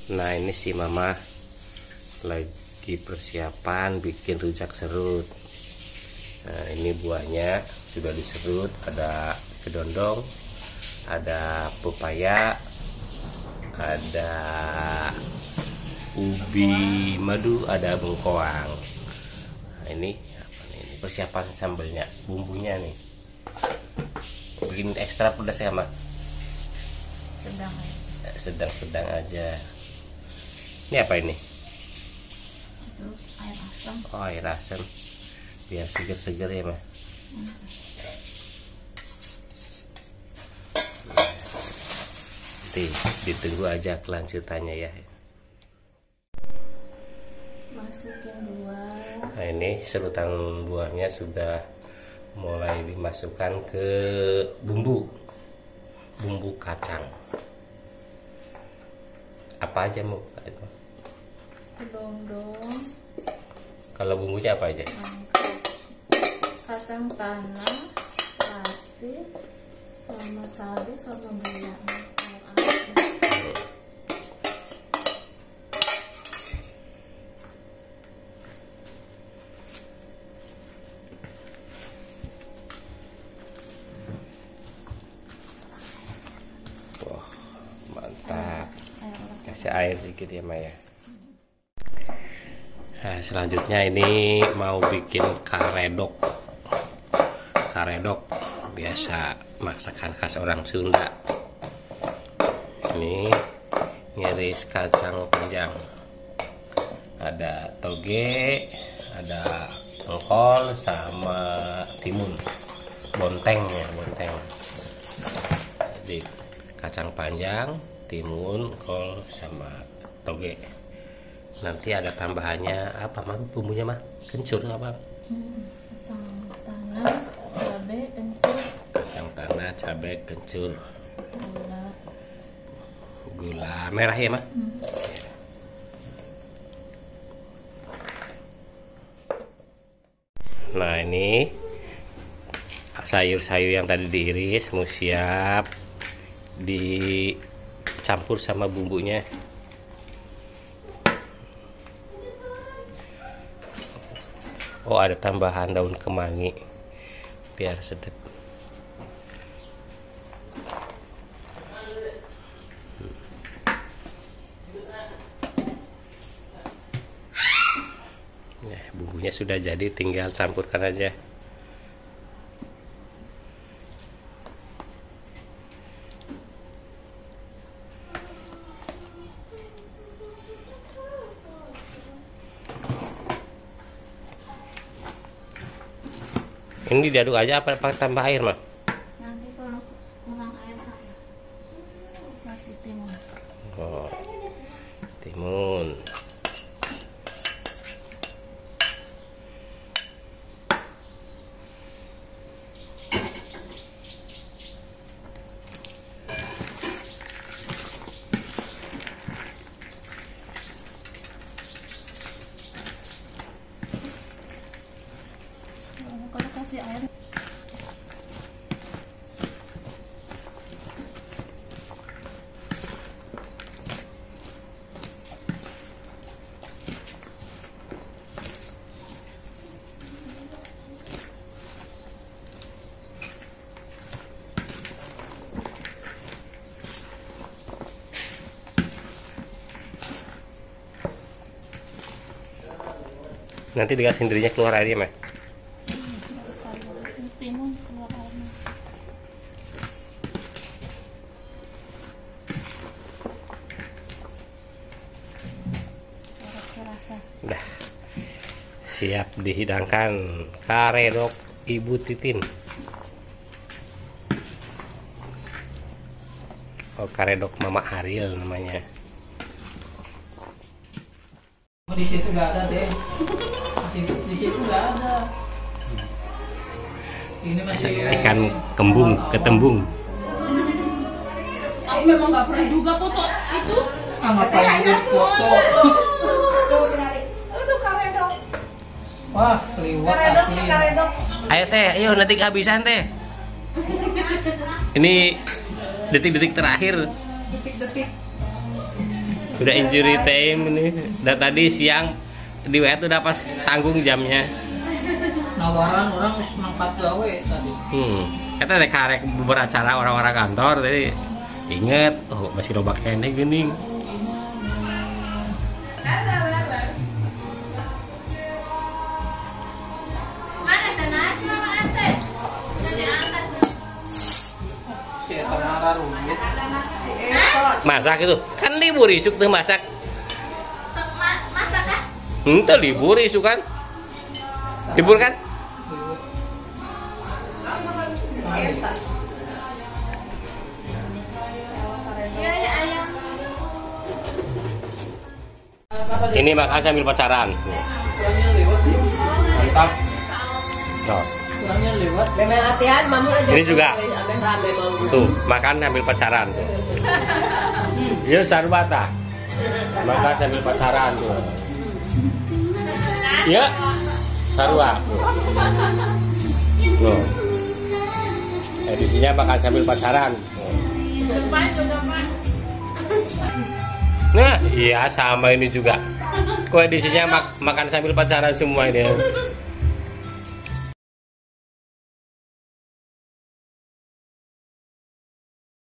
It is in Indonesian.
Nah, ini si Mama lagi persiapan bikin rujak serut. Nah, ini buahnya sudah diserut, ada kedondong, ada pepaya, ada ubi madu, ada bengkoang. Nah, ini apa nih? Ini persiapan sambelnya, bumbunya nih. Bikin ekstra pedas ya, Mak? Sedang-sedang aja. Ini apa ini? Itu air asam. Oh, air asam. Biar seger-seger ya, Mak. Nanti ditunggu aja kelanjutannya ya. Masukin buah. Nah, ini serutan buahnya sudah mulai dimasukkan ke bumbu kacang. Apa aja, Mu? Kedondong. Kalau bumbunya apa aja? Kacang tanah, terasi, sama sawi, sama gula. Wah, mantap. Kasih air dikit ya, Maya. Nah, selanjutnya ini mau bikin karedok. Karedok biasa masakan khas orang Sunda. Ini ngiris kacang panjang. Ada toge, ada engkol sama timun. Bonteng ya, bonteng. Jadi kacang panjang, timun, kol sama toge. Nanti ada tambahannya apa, Mah? Bumbunya, Mah? Kencur apa? Kacang tanah, cabai, kencur. Kacang tanah, cabai, kencur. Gula. Gula merah ya, Mah? Nah, ini sayur-sayur yang tadi diiris mau siap dicampur sama bumbunya. Oh, ada tambahan daun kemangi biar sedap. Ya, bumbunya sudah jadi, tinggal campurkan aja. Ini diaduk aja apa pakai tambah air, Mah? Nanti kalau kurang air kasih timun. Oh, timun. Kalau kasih air. Nanti dikasih sendirinya keluar airnya, Mah. Timun keluar airnya. Serasa. Udah siap dihidangkan karedok Ibu Titin. Oh, karedok Mama Ariel namanya. Di situ nggak ada deh. Di situ nggak ada. Ini masih Ikan kembung, ketembung. Aku memang nggak pernah juga foto itu. Ngapain foto? Aduh, karedok. Wah, keliwat asli. Karedok. Ayo teh, ayo nanti kehabisan teh. Ini detik-detik terakhir. Detik-detik. Udah injury time ini. Dan tadi siang di WA tuh udah pas tanggung jamnya. Nawaran orang mangkat gawe tadi. Kita teh karek beracara orang-orang kantor tadi. Ingat, oh masih loba kene geuning. Mana tenas mama ate? Diangkat. Si eta marah rumit. Masak itu. Kan libur isuk tuh masak. Sok masak ah? Henteu libur isuk kan? Libur kan? Iya ya ayam. Ini makan sambil pacaran. Kurangnya lewat. Mantap. No. Kurangnya lewat. Memang latihan, mama aja. Ini juga. Rame mau. Tuh, makan sambil pacaran. Iya sarubata. Makan sambil pacaran tuh. Iya. Sarua. Loh. Edisinya makan sambil pacaran. Nah, iya sama ini juga. Kok edisinya makan sambil pacaran semua ini.